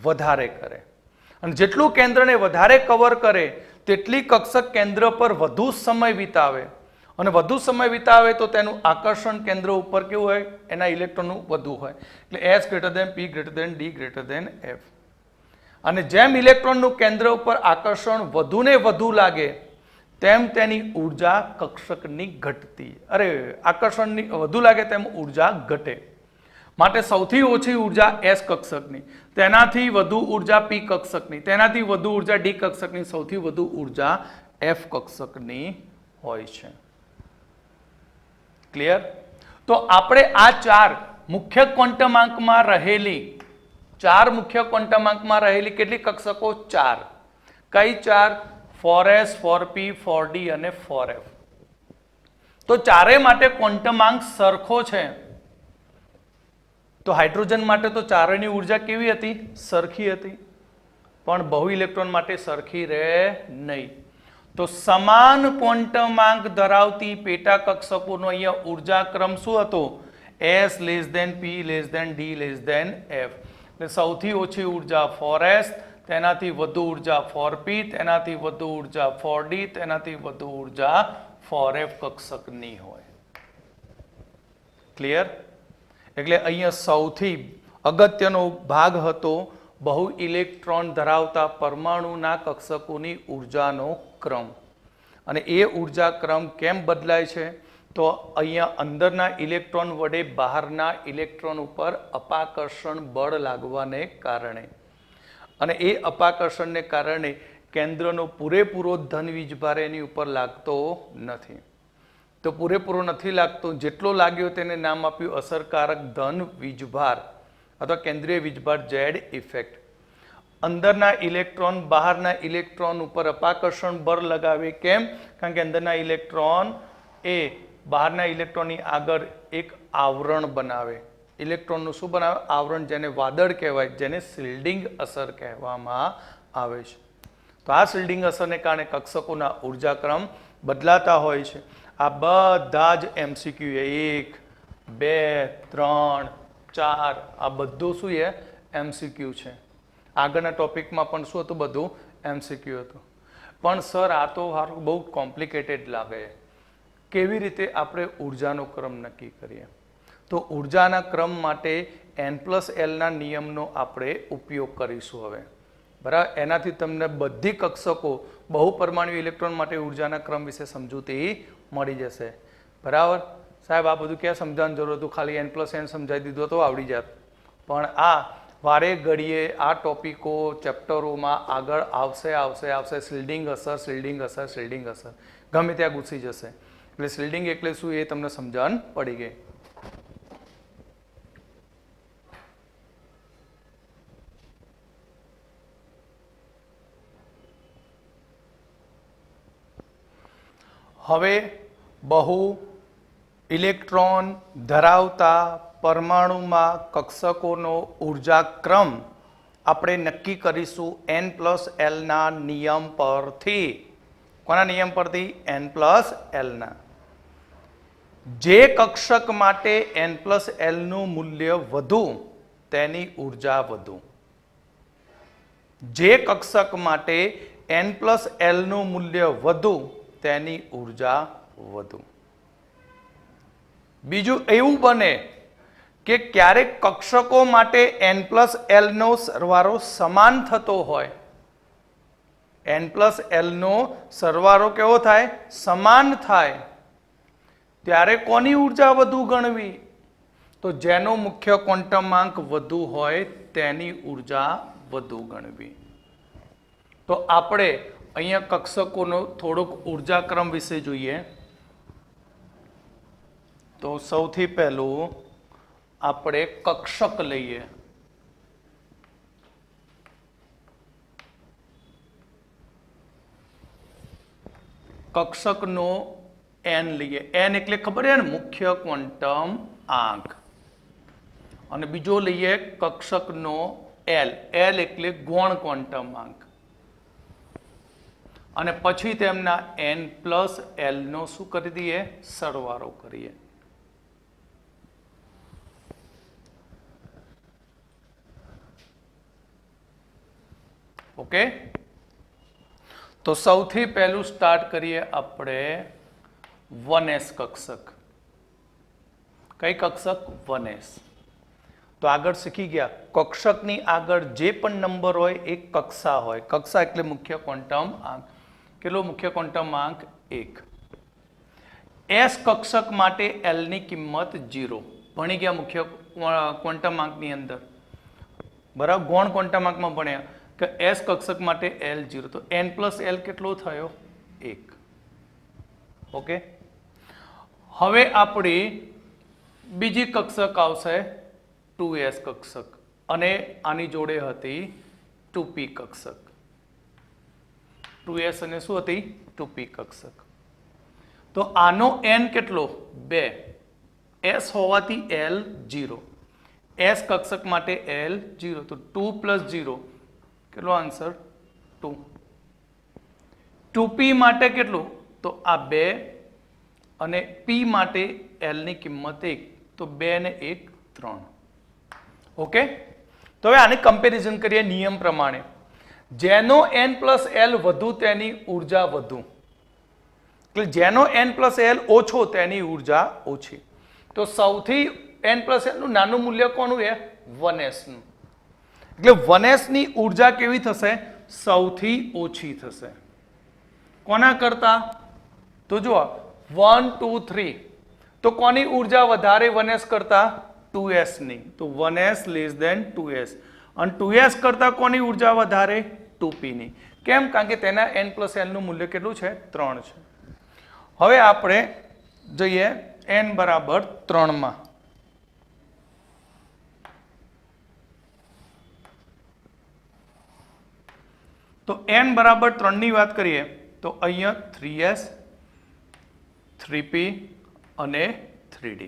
[SPEAKER 1] વધારે કરે. અને જેટલું કેન્દ્રને વધારે કવર કરે તેટલી કક્ષક કેન્દ્ર પર વધુ સમય વિતાવે અને વધુ સમય વિતાવે તો તેનું આકર્ષણ કેન્દ્ર ઉપર કેવું હોય? એના ઇલેક્ટ્રોનનું વધુ હોય. એટલે S greater than P greater than D greater than F. અને જેમ ઇલેક્ટ્રોનનું કેન્દ્ર ઉપર આકર્ષણ વધુ ને વધુ લાગે તેમ તેની ઉર્જા કક્ષકની ઘટતી આકર્ષણની વધુ લાગે તેમ ઉર્જા ઘટે. માટે સૌથી ઓછી ઉર્જા S કક્ષકની, તેનાથી વધુ ઉર્જા P કક્ષકની, તેનાથી વધુ ઉર્જા D કક્ષકની, સૌથી વધુ ઉર્જા F કક્ષકની હોય છે. ક્લિયર? તો આપણે આ ચાર મુખ્ય ક્વોન્ટમાંકમાં રહેલી કેટલી કક્ષકો? 4. કઈ 4? 4s, 4p, 4d અને 4f. તો ચારે માટે ક્વોન્ટમાંક સરખો છે. તો હાઇડ્રોજન માટે તો ચારેયની ઉર્જા કેવી હતી? સરખી હતી. પણ બહુ ઇલેક્ટ્રોન માટે સરખી રહે નહીં. તો સમાન ક્વોન્ટમાંક ધરાવતી પેટા કક્ષકોનો અહીંયા ઉર્જાક્રમ શું હતો? S less than P less than D less than F. એટલે સૌથી ઓછી ઉર્જા 4s, તેનાથી વધુ ઉર્જા 4p, તેનાથી વધુ ઉર્જા 4d, તેનાથી વધુ ઉર્જા 4f કક્ષકની હોય. ક્લિયર? એટલે અહીંયા સૌથી અગત્યનો ભાગ હતો બહુ ઇલેક્ટ્રોન ધરાવતા પરમાણુના કક્ષકોની ઉર્જાનો ક્રમ. અને એ ઉર્જાક્રમ કેમ બદલાય છે? તો અહીંયા અંદરના ઇલેક્ટ્રોન વડે બહારના ઇલેક્ટ્રોન ઉપર અપાકર્ષણ બળ લાગવાને કારણે, અને એ અપાકર્ષણને કારણે કેન્દ્રનો પૂરેપૂરો ધન વીજભાર એની ઉપર લાગતો નથી. તો પૂરેપૂરો નથી લાગતો, જેટલો લાગ્યો તેને નામ આપ્યું અસરકારક ધન વીજભાર અથવા કેન્દ્રીય વીજભાર Z ઇફેક્ટ. અંદરના ઇલેક્ટ્રોન બહારના ઇલેક્ટ્રોન ઉપર અપાકર્ષણ બળ લગાવે. કેમ? કારણ કે અંદરના ઇલેક્ટ્રોન એ બહારના ઇલેક્ટ્રોનની આગળ એક આવરણ બનાવે. ઇલેક્ટ્રોનનું શું બનાવે? આવરણ, જેને વાદળ કહેવાય, જેને શિલ્ડિંગ અસર કહેવામાં આવે છે. તો આ શિલ્ડિંગ અસરને કારણે કક્ષકોના ઉર્જાક્રમ બદલાતા હોય છે. આ બધા જ MCQ 1, 2, 3, 4 આ બધું શું છે? MCQ છે. આગળના ટોપિકમાં પણ શું હતું? બધું MCQ હતું. પણ સર આ તો બહુ કોમ્પ્લિકેટેડ લાગે. કેવી રીતે આપણે ઉર્જાનો ક્રમ નક્કી કરીએ? તો ઉર્જાના ક્રમ માટે N+L ના નિયમનો આપણે ઉપયોગ કરીશું હવે. બરાબર? એનાથી તમને બધી કક્ષકો બહુપરમાણુ ઇલેક્ટ્રોન માટે ઉર્જાના ક્રમ વિશે સમજૂતી મળી જશે. બરાબર? સાહેબ આ બધું ક્યાં સમજાવવાની જરૂર હતું? ખાલી N+N સમજાવી દીધું તો આવડી જાત. પણ આ વારે ઘડીએ આ ટોપિકો ચેપ્ટરોમાં આગળ આવશે. શિલ્ડિંગ અસર ગમે ત્યાં ઘૂસી જશે. એટલે શિલ્ડિંગ એટલે શું એ તમને સમજણ પડી ગઈ. હવે બહુ ઇલેક્ટ્રોન ધરાવતા પરમાણુમાં કક્ષકોનો ઉર્જાક્રમ આપણે નક્કી કરીશું N+L ના નિયમ પરથી. કોના નિયમ પરથી? N+L ના. જે કક્ષક માટે N+L નું મૂલ્ય વધુ તેની ઉર્જા વધુ. જે કક્ષક માટે N+L નું મૂલ્ય વધુ તેની ઉર્જા વધુ. બીજું એવું બને કે ક્યારેક કક્ષકો માટે N+L નો સરવાળો સમાન થતો હોય. N+L નો સરવાળો કેવો થાય? સમાન થાય. ત્યારે કોની ઉર્જા વધુ ગણવી? તો જેનો મુખ્ય ક્વોન્ટમાંક વધુ હોય તેની ઉર્જા વધુ ગણવી. તો આપણે અહીંયા કક્ષકોનો થોડોક ઉર્જાક્રમ વિશે જોઈએ તો સૌથી પહેલું આપણે કક્ષક લઈએ. કક્ષકનો n લઈએ. n એટલે ખબર છે ને મુખ્ય ક્વોન્ટમ આંક. અને બીજો લઈએ કક્ષકનો l. l એટલે ગૌણ ક્વોન્ટમ આંક. અને પછી તેમના n પ્લસ l નો શું કરી દઈએ? સરવાળો કરીએ. ઓકે, તો સૌથી પહેલું સ્ટાર્ટ કરીએ આપણે 1s કક્ષક. કઈ કક્ષક? 1s. તો આગળ શીખી ગયા કક્ષકની આગળ જે પણ નંબર હોય એ કક્ષા હોય. કક્ષા એટલે મુખ્ય ક્વોન્ટમ આંક. કેટલો મુખ્ય ક્વોન્ટમ આંક? 1. s કક્ષક માટે l ની કિંમત 0. ભણી ગયા મુખ્ય ક્વોન્ટમ આંકની અંદર, બરાબર. ગૌણ ક્વોન્ટમ આંકમાં ભણ્યા કે s કક્ષક માટે l 0. તો n પ્લસ l કેટલો થયો? 1. ઓકે, હવે આપણી બીજી કક્ષક આવશે 2s કક્ષક અને આની જોડે હતી 2p કક્ષક. 2s અને શું હતી? 2p કક્ષક. તો આનો n કેટલો? 2. s હોવાથી l 0. s કક્ષક માટે l 0. તો 2 પ્લસ 0 કેટલો આન્સર? 2. 2p માટે કેટલું? તો આ 2 અને p માટે l ની કિંમત 1. તો 2 ને 1 3. ઓકે, તો હવે આને કમ્પેરિઝન કરીએ નિયમ પ્રમાણે. જેનો n પ્લસ l વધુ તેની ઉર્જા વધુ, એટલે જેનો n પ્લસ l ઓછો તેની ઉર્જા ઓછી. તો સૌથી n પ્લસ l નું નાનું મૂલ્ય કોનું છે? 1s નું. એટલે 1s ની ઉર્જા કેવી થશે? સૌથી ઓછી થશે. કોના કરતા? તો જુઓ 1 2 3. તો કોની ઉર્જા વધારે 1s કરતા? 2s ની. તો 1s લેસ ધેન 2s. અને 2s કરતા કોની ઉર્જા વધારે? 2p ની. કેમ? કારણ કે તેના n પ્લસ l નું મૂલ્ય કેટલું છે? 3 છે. હવે આપણે જઈએ n બરાબર 3 માં. તો n બરાબર 3 ની વાત કરીએ તો અહીંયા 3s 3p અને 3d.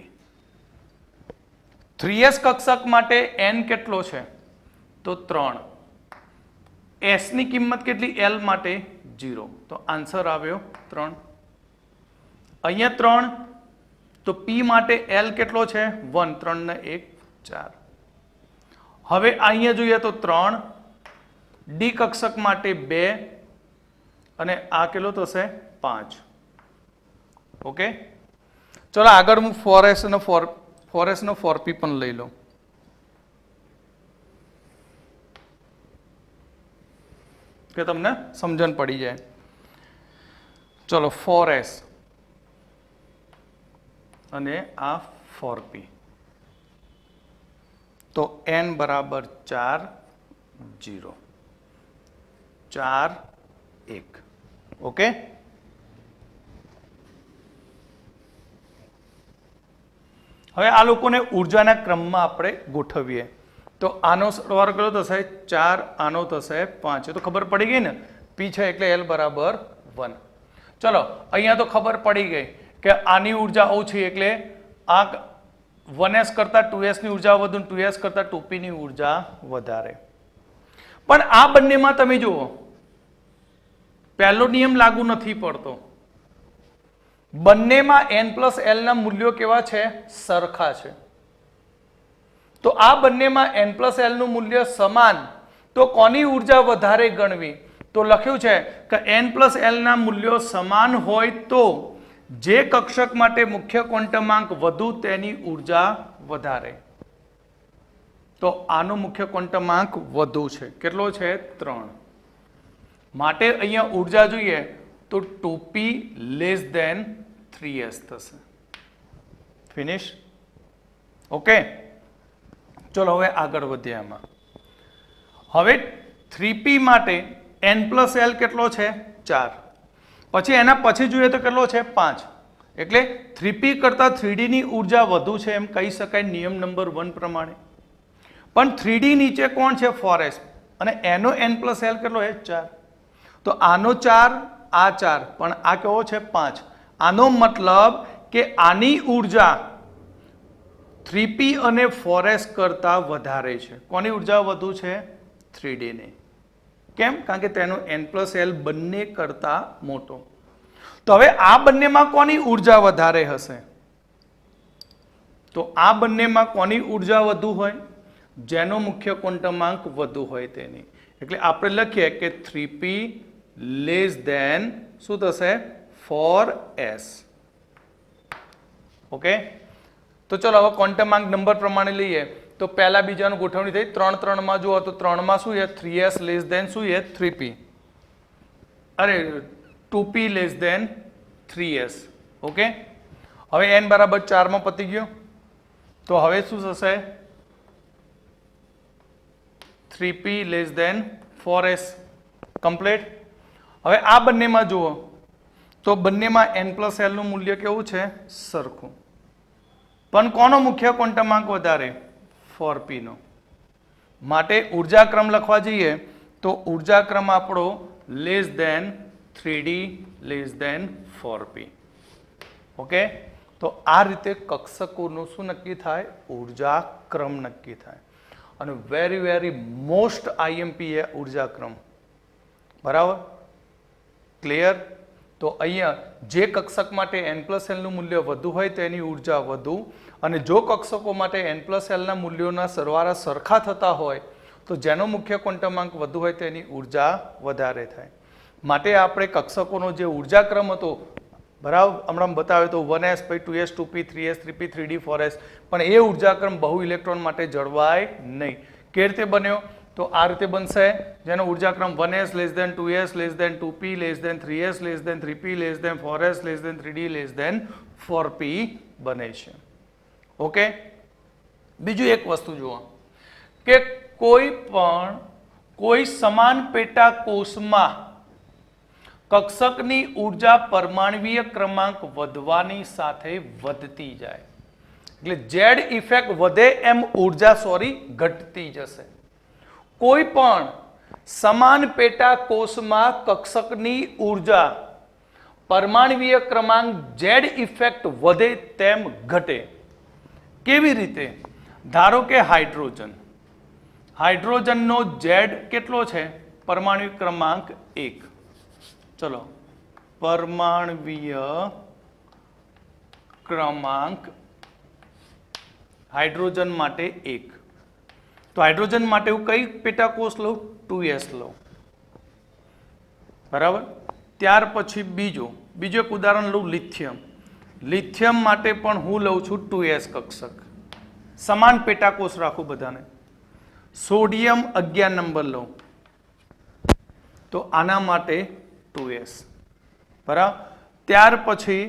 [SPEAKER 1] 3s કક્ષક માટે n કેટલો છે? તો 3. s ની કિંમત કેટલી? l માટે 0. તો આન્સર આવ્યો 3. અહીંયા 3. તો p માટે l કેટલો છે? 1. 3 ને 1 4. હવે અહીંયા જોઈએ તો 3. d કક્ષક માટે 2 અને આ કેટલો થશે? 5. ઓકે, ચલો આગળ હું 4s અને 4p પણ લઈ લઉં. કે તમને સમજણ પડી જાય. ચલો 4s અને આ 4p. તો n બરાબર 4 0 4 1. ઓકે, હવે આ લોકોને ઉર્જાના ક્રમમાં આપણે ગોઠવીએ. તો આનો સરવાળો કેટલો થશે? 4. આનો થશે 5. એ તો ખબર પડી ગઈ ને, p છે એટલે l બરાબર 1. ચલો અહીંયા તો ખબર પડી ગઈ કે આની ઉર્જા ઓછી એટલે આ 1s કરતા 2s ની ઉર્જા વધુ, 2s કરતા 2p ની ઉર્જા વધારે. પણ આ બંનેમાં તમે જુઓ પહેલો નિયમ લાગુ નથી પડતો. બંનેમાં n પ્લસ l ના મૂલ્યો કેવા છે? સરખા છે. તો આ બંનેમાં n પ્લસ l નું મૂલ્ય સમાન, તો કોની ઉર્જા વધારે ગણવી? તો લખ્યું છે કે n પ્લસ l ના મૂલ્યો સમાન હોય તો જે કક્ષક માટે મુખ્ય ક્વોન્ટમાંક વધુ તેની ઉર્જા વધારે. તો આનો મુખ્ય ક્વોન્ટમાંક વધુ છે. કેટલો છે? 3. માટે અહીંયા ઉર્જા જોઈએ તો 2p લેસ ધેન 3s થશે. ફિનિશ. ઓકે, ચલો હવે આગળ વધીએ આમાં. હવે 3p માટે n પ્લસ l કેટલો છે? 4. પછી એના પછી જોઈએ તો કેટલો છે 5. એટલે 3p કરતાં 3d ની ઉર્જા વધુ છે એમ કહી શકાય નિયમ નંબર 1 પ્રમાણે. પણ 3d નીચે કોણ છે 4s અને એનો n+l કેટલો છે 4. તો આનો 4 આ 4 પણ આ કેવો છે 5. આનો મતલબ કે આની ઉર્જા 3p અને 4s કરતા વધારે છે. કોની ઉર્જા વધુ છે 3d ની. કેમ? કારણ કે તેનો n+l બંને કરતા મોટો. તો હવે આ બંનેમાં કોની ઉર્જા વધારે હશે? તો આ બંનેમાં કોની ઉર્જા વધુ હોય? જેનો મુખ્ય ક્વોન્ટમાંક વધુ હોય તેની. એટલે આપણે લખીએ કે 3p લેસ ધેન શું થશે 4s. ઓકે, તો ચલો હવે ક્વોન્ટમાંક નંબર પ્રમાણે લઈએ. તો પહેલા બીજાનું ગોઠવણી થઈ 3 3 માં જુઓ તો 3 માં શું છે 3s લેસ ધેન શું છે 3p. અરે 2p less than 3s. Okay, હવે n બરાબર 4 માં પતી ગયો. તો હવે શું થશે 3p less than 4s. Complete. હવે આ બંનેમાં જુઓ તો બંનેમાં n+l નું મૂલ્ય કેવું છે સરખું. પણ કોનો મુખ્ય ક્વોન્ટમાંક વધારે 4p નો. માટે ઉર્જાક્રમ લખવા જઈએ તો ઉર્જાક્રમ આપણો less than 3d less than 4p. Okay, તો આ રીતે કક્ષકોનું શું નક્કી થાય ઉર્જાક્રમ નક્કી થાય. અને વેરી મોસ્ટ IMP એ ઉર્જાક્રમ. બરાબર, ક્લિયર. તો અહીંયા જે કક્ષક માટે n+l નું મૂલ્ય વધુ હોય તેની ઉર્જા વધુ અને જો કક્ષકો માટે n+l ના મૂલ્યોના સરવાળા સરખા થતા હોય તો જેનો મુખ્ય ક્વોન્ટમાંક વધુ હોય તેની ઉર્જા વધારે થાય. માટે આપણે કક્ષકોનો જે ઉર્જાક્રમ હતો બરાબર હમણાં બતાવ્યો તો 1s પછી 2s 2p 3s 3p 3d 4s પણ એ ઉર્જાક્રમ બહુ ઇલેક્ટ્રોન માટે જળવાય નહીં. કેવી રીતે બન્યો? તો આ રીતે બનશે જેનો ઉર્જાક્રમ 1s less than 2s less than 2p less than 3s less than 3p less than 4s less than 3d less than 4p બને છે. ઓકે, બીજું એક વસ્તુ જુઓ કે કોઈ સમાન પેટા કોષમાં કક્ષકની ઉર્જા પરમાણ્વીય ક્રમાંક વધવાની સાથે વધતી જાય. એટલે Z ઇફેક્ટ વધે એમ ઉર્જા ઘટતી જશે. કોઈ પણ સમાન પેટા કોષમાં કક્ષકની ઉર્જા પરમાણ્વીય ક્રમાંક Z ઇફેક્ટ વધે તેમ ઘટે. કેવી રીતે? ધારો કે હાઇડ્રોજનનો Z કેટલો છે પરમાણ્વીય ક્રમાંક 1. ચલો, પરમાણ્વીય ક્રમાંક હાઇડ્રોજન માટે 1. તો હાઇડ્રોજન માટે હું કઈ પેટાકોષ લઉં 2s લઉં. બરાબર. ત્યાર પછી બીજું એક ઉદાહરણ લઉં લિથિયમ. લિથિયમ માટે પણ હું લઉં છું 2s કક્ષક. સમાન પેટાકોષ રાખું બધાને. સોડિયમ 11 નંબર લઉં તો આના માટે 2s. બરાબર. ત્યાર પછી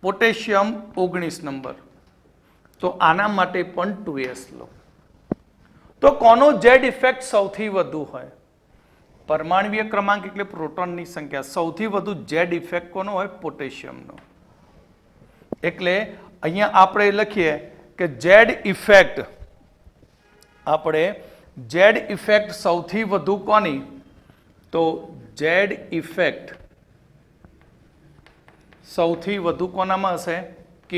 [SPEAKER 1] પોટેશિયમ 19 નંબર તો આના માટે પણ 2s લઉં. તો કોનો Z ઇફેક્ટ સૌથી વધુ હોય? પરમાણ્વીય ક્રમાંક એટલે પ્રોટોનની સંખ્યા. સૌથી વધુ Z ઇફેક્ટ કોનો હોય? પોટેશિયમનો. એટલે અહીંયા આપણે લખીએ કે Z ઇફેક્ટ સૌથી વધુ કોની? તો Z ઇફેક્ટ સૌથી વધુ કોનામાં હશે? K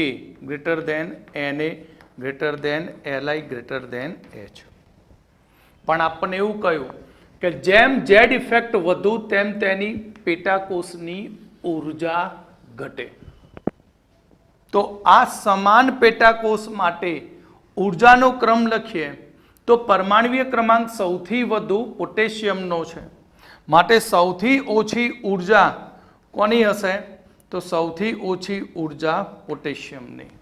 [SPEAKER 1] greater than Na greater than Li greater than H. પણ આપણને એવું કહ્યું કે જેમ Z ઇફેક્ટ વધુ તેમ તેની પેટાકોષની ઉર્જા ઘટે. તો આ સમાન પેટાકોષ માટે ઉર્જાનો ક્રમ લખીએ તો પરમાણ્વીય ક્રમાંક સૌથી વધુ પોટેશિયમનો છે. માટે સૌથી ઓછી ઉર્જા કોની હશે? તો સૌથી ઓછી ઉર્જા પોટેશિયમની.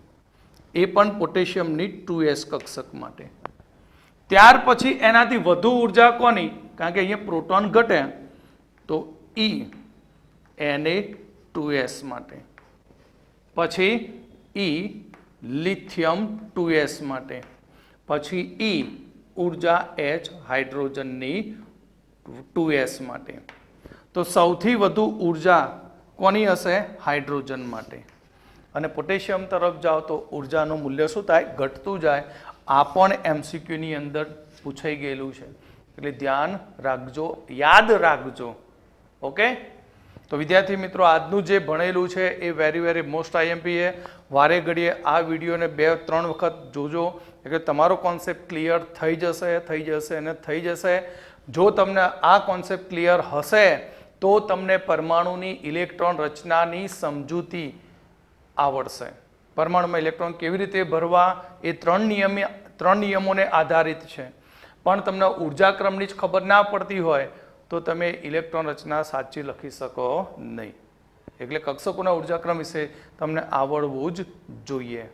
[SPEAKER 1] એ પણ પોટેશિયમની 2s કક્ષક માટે. ત્યાર પછી એનાથી વધુ ઉર્જા કોની? કારણ કે અહીંયા પ્રોટોન ઘટે તો Na2s માટે. પછી લિથિયમ 2s માટે. પછી ઉર્જા H હાઇડ્રોજનની 2s માટે. તો સૌથી વધુ ઉર્જા કોની હશે? હાઇડ્રોજન માટે. અને પોટેશિયમ તરફ જાઓ તો ઉર્જાનું મૂલ્ય શું થાય? ઘટતું જાય. આ પણ એમસીક્યુની અંદર પૂછાઈ ગયેલું છે, એટલે ધ્યાન રાખજો, યાદ રાખજો. ઓકે, તો વિદ્યાર્થી મિત્રો, આજનું જે ભણેલું છે એ વેરી વેરી મોસ્ટ આઈએમપી છે. વારે ઘડીએ આ વિડીયોને 2-3 વખત જોજો, એટલે તમારો કોન્સેપ્ટ ક્લિયર થઈ જશે અને થઈ જશે. જો તમને આ કોન્સેપ્ટ ક્લિયર હશે તો તમને પરમાણુની ઇલેક્ટ્રોન રચનાની સમજૂતી આવડશે. પરમાણુમાં ઇલેક્ટ્રોન કેવી રીતે ભરવા એ 3 નિયમોને આધારિત છે. પણ તમને ઉર્જાક્રમની જ ખબર ના પડતી હોય તો તમે ઇલેક્ટ્રોન રચના સાચી લખી શકો નહીં. એટલે કક્ષકોના ઉર્જાક્રમ વિશે તમને આવડવું જ જોઈએ.